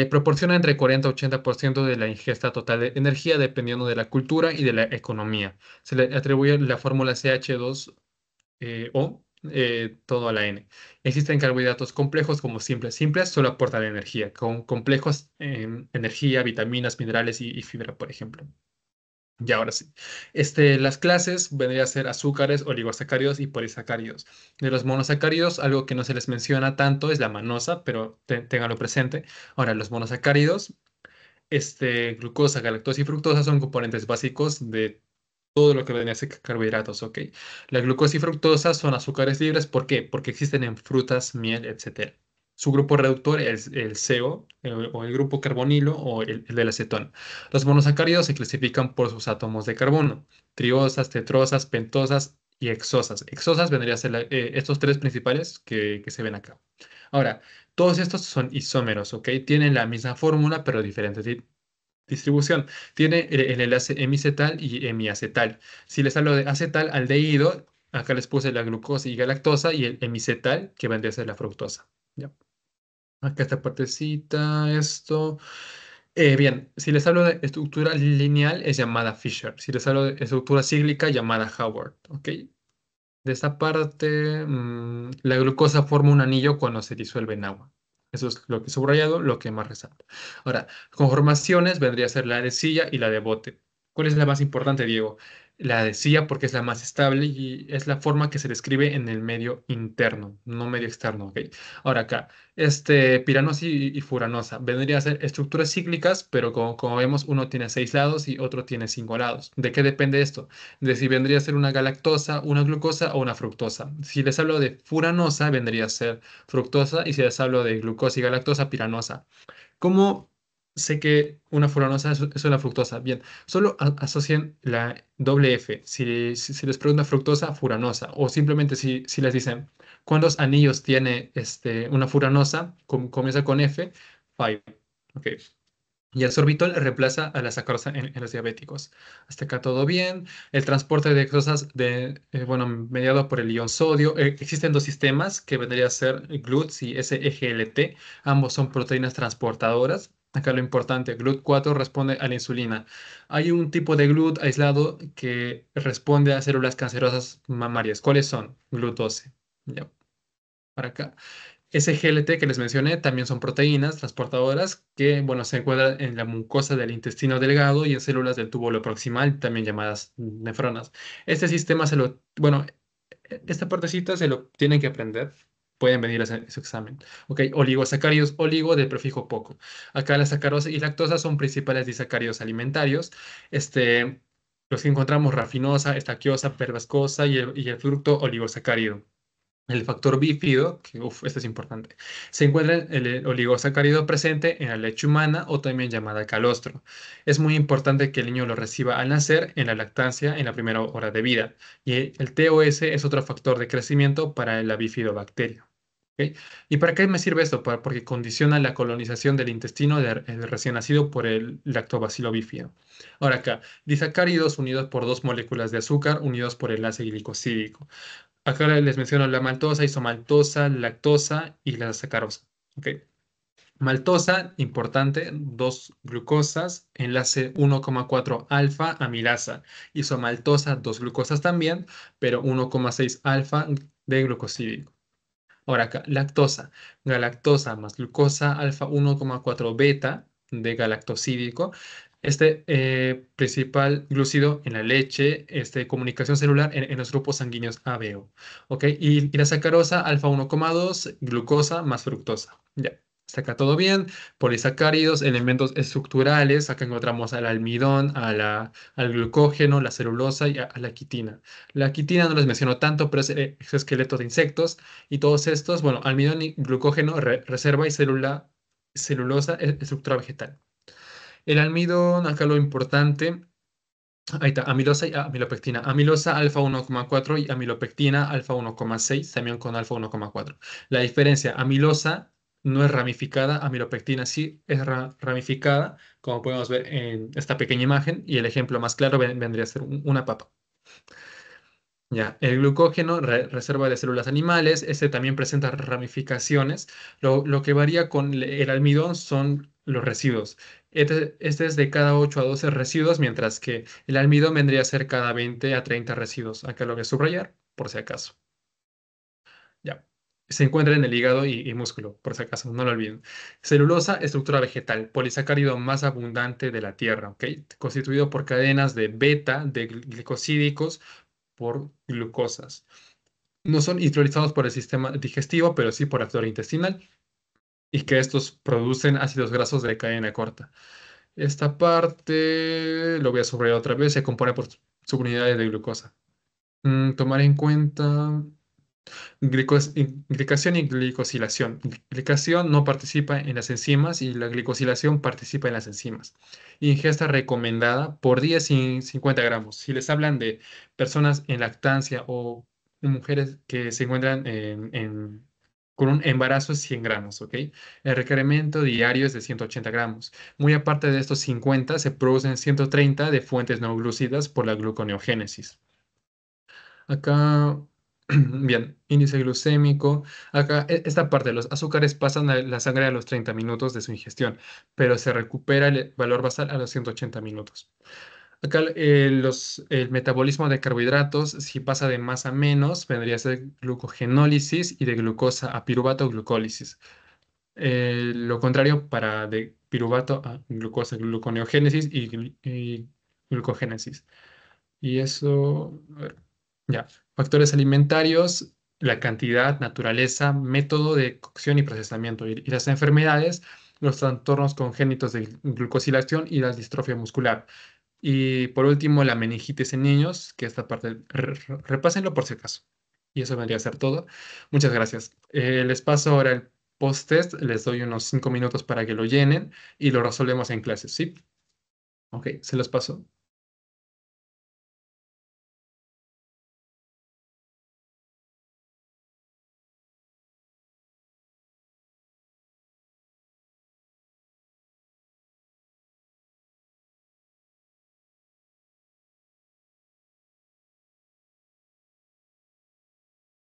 [SPEAKER 1] Proporciona entre 40 y 80% de la ingesta total de energía dependiendo de la cultura y de la economía. Se le atribuye la fórmula CH2O, todo a la N. Existen carbohidratos complejos como simples. Simples solo aportan energía, con complejos energía, vitaminas, minerales y fibra, por ejemplo. Y ahora sí. Las clases vendrían a ser azúcares, oligosacáridos y polisacáridos. De los monosacáridos, algo que no se les menciona tanto es la manosa, pero ténganlo presente. Ahora, los monosacáridos, glucosa, galactosa y fructosa son componentes básicos de todo lo que vendría a ser carbohidratos, ¿ok? La glucosa y fructosa son azúcares libres, ¿por qué? Porque existen en frutas, miel, etcétera. Su grupo reductor es el CO, o el grupo carbonilo, o el del acetón. Los monosacáridos se clasifican por sus átomos de carbono, triosas, tetrosas, pentosas y hexosas. Hexosas vendrían a ser estos tres principales que se ven acá. Ahora, todos estos son isómeros, ¿ok? Tienen la misma fórmula, pero diferente distribución. Tiene el enlace hemicetal y hemiacetal. Si les hablo de acetal, aldehído, acá les puse la glucosa y galactosa y el hemicetal, que vendría a ser la fructosa. ¿Ya? Acá esta partecita, esto. Bien, si les hablo de estructura lineal, es llamada Fisher. Si les hablo de estructura cíclica, llamada Howard. ¿Ok? De esta parte, la glucosa forma un anillo cuando se disuelve en agua. Eso es lo que he subrayado, lo que más resalto. Ahora, conformaciones vendría a ser la de silla y la de bote. ¿Cuál es la más importante, Diego? La de silla porque es la más estable y es la forma que se describe en el medio interno, no medio externo, ¿ok? Ahora acá, piranosa y furanosa vendría a ser estructuras cíclicas, pero como vemos, uno tiene 6 lados y otro tiene 5 lados. ¿De qué depende esto? De si vendría a ser una galactosa, una glucosa o una fructosa. Si les hablo de furanosa, vendría a ser fructosa, y si les hablo de glucosa y galactosa, piranosa. ¿Cómo sé que una furanosa es una fructosa? Bien, solo asocien la doble F. Si les pregunta fructosa, furanosa. O simplemente si les dicen, ¿cuántos anillos tiene una furanosa? Comienza con F, 5. Ok. Y el sorbitol reemplaza a la sacarosa en los diabéticos. Hasta acá todo bien. El transporte de cosas bueno, mediado por el ion sodio. Existen dos sistemas que vendría a ser GLUTs y SGLT. Ambos son proteínas transportadoras. Acá lo importante, GLUT4 responde a la insulina. Hay un tipo de GLUT aislado que responde a células cancerosas mamarias. ¿Cuáles son? GLUT12. Ya, para acá. SGLT que les mencioné también son proteínas transportadoras que, bueno, se encuentran en la mucosa del intestino delgado y en células del túbulo proximal, también llamadas nefronas. Este sistema bueno, esta partecita se lo tienen que aprender. Pueden venir a hacer su examen. Ok, oligosacáridos, oligo del prefijo poco. Acá la sacarosa y lactosa son principales disacáridos alimentarios. Los que encontramos rafinosa, estaquiosa, pervascosa y el fructo oligosacárido. El factor bífido, que este es importante, se encuentra en el oligosacárido presente en la leche humana o también llamada calostro. Es muy importante que el niño lo reciba al nacer en la lactancia en la primera hora de vida. Y el TOS es otro factor de crecimiento para la bifidobacteria. ¿Ok? ¿Y para qué me sirve esto? Porque condiciona la colonización del intestino del recién nacido por el lactobacilo bífido. Ahora acá, disacáridos unidos por dos moléculas de azúcar unidos por el enlace glicosídico. Acá les menciono la maltosa, isomaltosa, lactosa y la sacarosa. ¿Ok? Maltosa, importante, dos glucosas, enlace 1,4 alfa amilasa. Isomaltosa, dos glucosas también, pero 1,6 alfa de glucosídico. Ahora acá, lactosa. Galactosa más glucosa alfa 1,4 beta de galactosídico. Principal glúcido en la leche, comunicación celular en los grupos sanguíneos A, B, O. ¿Ok? Y la sacarosa alfa 1,2 glucosa más fructosa. Ya. Hasta acá todo bien. Polisacáridos, elementos estructurales. Acá encontramos al almidón, al glucógeno, la celulosa y a la quitina. La quitina no les menciono tanto, pero es exoesqueleto de insectos. Y todos estos, bueno, almidón y glucógeno, reserva y celulosa, estructura vegetal. El almidón, acá lo importante, ahí está, amilosa y amilopectina. Amilosa alfa 1,4 y amilopectina alfa 1,6, también con alfa 1,4. La diferencia, amilosa no es ramificada, amilopectina sí es ramificada, como podemos ver en esta pequeña imagen, y el ejemplo más claro vendría a ser una papa. Ya, el glucógeno, reserva de células animales, este también presenta ramificaciones. Lo que varía con el almidón son los residuos. Este es de cada 8 a 12 residuos, mientras que el almidón vendría a ser cada 20 a 30 residuos. Acá lo voy a subrayar, por si acaso. Ya. Se encuentra en el hígado y músculo, por si acaso, no lo olviden. Celulosa, estructura vegetal, polisacárido más abundante de la Tierra, ¿ok? Constituido por cadenas de beta, de glicosídicos, por glucosas. No son hidrolizados por el sistema digestivo, pero sí por la flora intestinal, y que estos producen ácidos grasos de cadena corta. Esta parte, lo voy a subrayar otra vez, se compone por subunidades de glucosa. Tomar en cuenta glicación y glicosilación. Glicación no participa en las enzimas y la glicosilación participa en las enzimas. Ingesta recomendada por día 50 gramos. Si les hablan de personas en lactancia o mujeres que se encuentran con un embarazo, 100 gramos, ¿ok? El requerimiento diario es de 180 gramos. Muy aparte de estos 50, se producen 130 de fuentes no glúcidas por la gluconeogénesis. Acá, bien, índice glucémico. Acá, esta parte, los azúcares pasan a la sangre a los 30 minutos de su ingestión, pero se recupera el valor basal a los 180 minutos. Acá, el metabolismo de carbohidratos, si pasa de más a menos, vendría a ser glucogenólisis y de glucosa a piruvato glucólisis. Lo contrario para de piruvato a glucosa, gluconeogénesis y glucogénesis. Y eso, a ver, ya. Factores alimentarios, la cantidad, naturaleza, método de cocción y procesamiento. Y las enfermedades, los trastornos congénitos de glucosilación y la distrofia muscular. Y por último, la meningitis en niños, que esta parte, repásenlo por si acaso. Y eso vendría a ser todo. Muchas gracias. Les paso ahora el post-test, les doy unos 5 minutos para que lo llenen y lo resolvemos en clases, ¿sí? Ok, se los paso.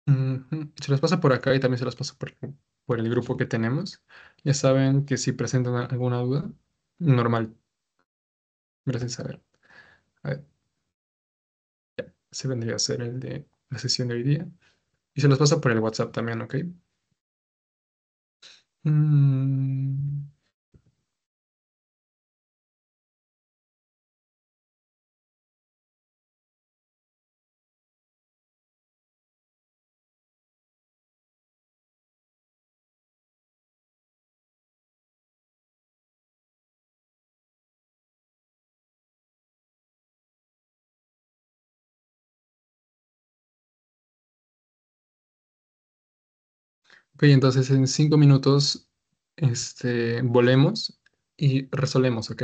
[SPEAKER 1] Ujú. Se los paso por acá y también se los paso por el grupo que tenemos. Ya saben que si presentan alguna duda, normal, gracias a ver. A ver, ese vendría a ser el de la sesión de hoy día. Y se los paso por el WhatsApp también, ¿ok? Mm, ok, entonces en 5 minutos, volvemos y resolvemos, ¿ok?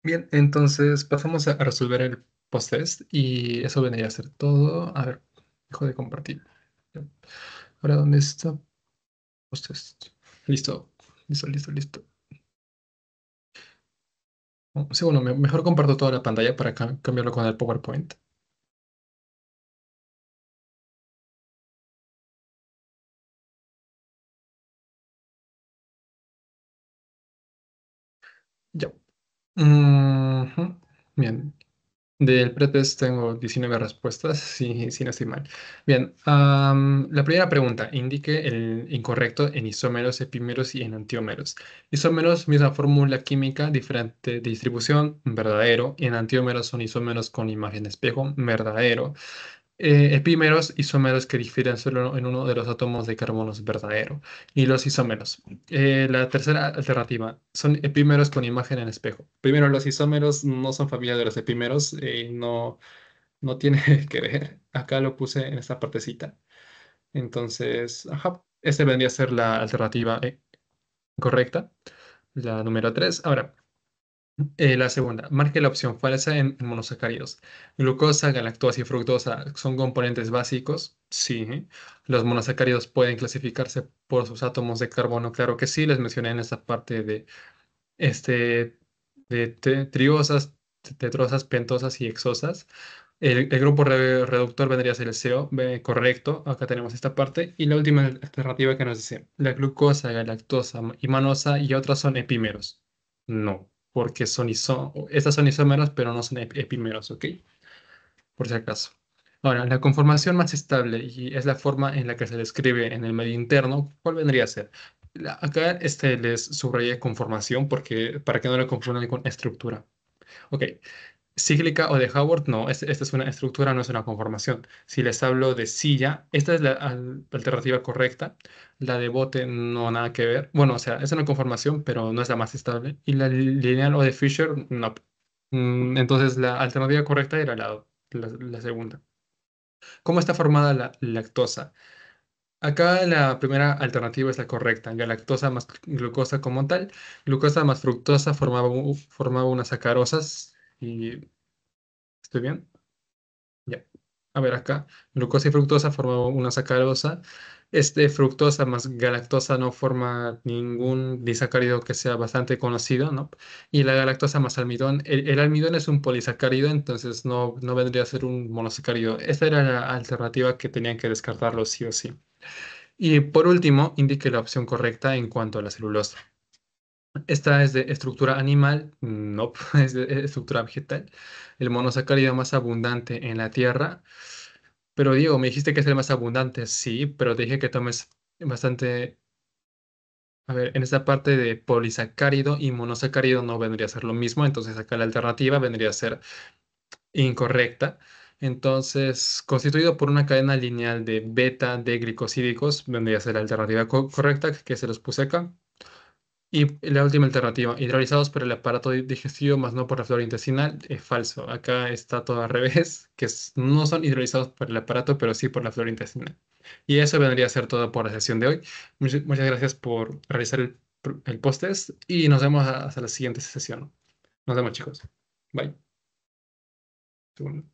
[SPEAKER 1] Bien, entonces pasamos a resolver el post-test y eso vendría a ser todo. A ver, dejo de compartir. Ya. Ahora, ¿dónde está post-test? Listo, listo, listo, listo. Sí, bueno, mejor comparto toda la pantalla para cambiarlo con el PowerPoint. Ya. Ujú. Bien. Del pretest tengo 19 respuestas, sí, no estoy mal. Bien, la primera pregunta, indique el incorrecto en isómeros, epímeros y en antiómeros. Isómeros, misma fórmula química, diferente distribución, verdadero. Y en antiómeros son isómeros con imagen espejo, verdadero. Epímeros, isómeros que difieren solo en uno de los átomos de carbono es verdadero. Y los isómeros. La tercera alternativa son epímeros con imagen en espejo. Primero, los isómeros no son familia de los epímeros, no tiene que ver. Acá lo puse en esta partecita. Entonces, ajá, esta vendría a ser la alternativa correcta, la número 3. Ahora, la segunda, marque la opción falsa en monosacáridos. Glucosa, galactosa y fructosa son componentes básicos. Sí. Los monosacáridos pueden clasificarse por sus átomos de carbono. Claro que sí, les mencioné en esta parte de, este, triosas, tetrosas, pentosas y hexosas. El grupo reductor vendría a ser el CO. Correcto, acá tenemos esta parte. Y la última alternativa que nos dice, la glucosa, galactosa y manosa y otras son epímeros. No, porque estas son isómeros, pero no son epímeros, ¿ok? Por si acaso. Ahora, la conformación más estable y es la forma en la que se describe en el medio interno, ¿cuál vendría a ser? Acá les subrayé conformación porque, para que no lo confundan con estructura. Ok, cíclica o de Howard, no, esta es una estructura, no es una conformación. Si les hablo de silla, esta es la alternativa correcta. La de bote, no, nada que ver. Bueno, o sea, es una conformación, pero no es la más estable. Y la lineal o de Fisher, no. Entonces, la alternativa correcta era la segunda. ¿Cómo está formada la lactosa? Acá la primera alternativa es la correcta. Galactosa más glucosa como tal. Glucosa más fructosa formaba unas sacarosas. ¿Y estoy bien? Ya. A ver acá, glucosa y fructosa forman una sacarosa. Fructosa más galactosa no forma ningún disacárido que sea bastante conocido, ¿no? Y la galactosa más almidón, el almidón es un polisacárido, entonces no vendría a ser un monosacárido. Esta era la alternativa que tenían que descartarlo sí o sí. Y por último, indique la opción correcta en cuanto a la celulosa. Esta es de estructura animal, no, es de estructura vegetal. El monosacárido más abundante en la Tierra. Pero Diego, me dijiste que es el más abundante, sí, pero te dije que tomes bastante. A ver, en esta parte de polisacárido y monosacárido no vendría a ser lo mismo, entonces acá la alternativa vendría a ser incorrecta. Entonces, constituido por una cadena lineal de beta de glicosídicos, vendría a ser la alternativa correcta, que se los puse acá. Y la última alternativa, hidrolizados por el aparato digestivo, más no por la flora intestinal, es falso. Acá está todo al revés, no son hidrolizados por el aparato, pero sí por la flora intestinal. Y eso vendría a ser todo por la sesión de hoy. Muchas gracias por realizar el post-test y nos vemos hasta la siguiente sesión. Nos vemos, chicos. Bye. Segundo.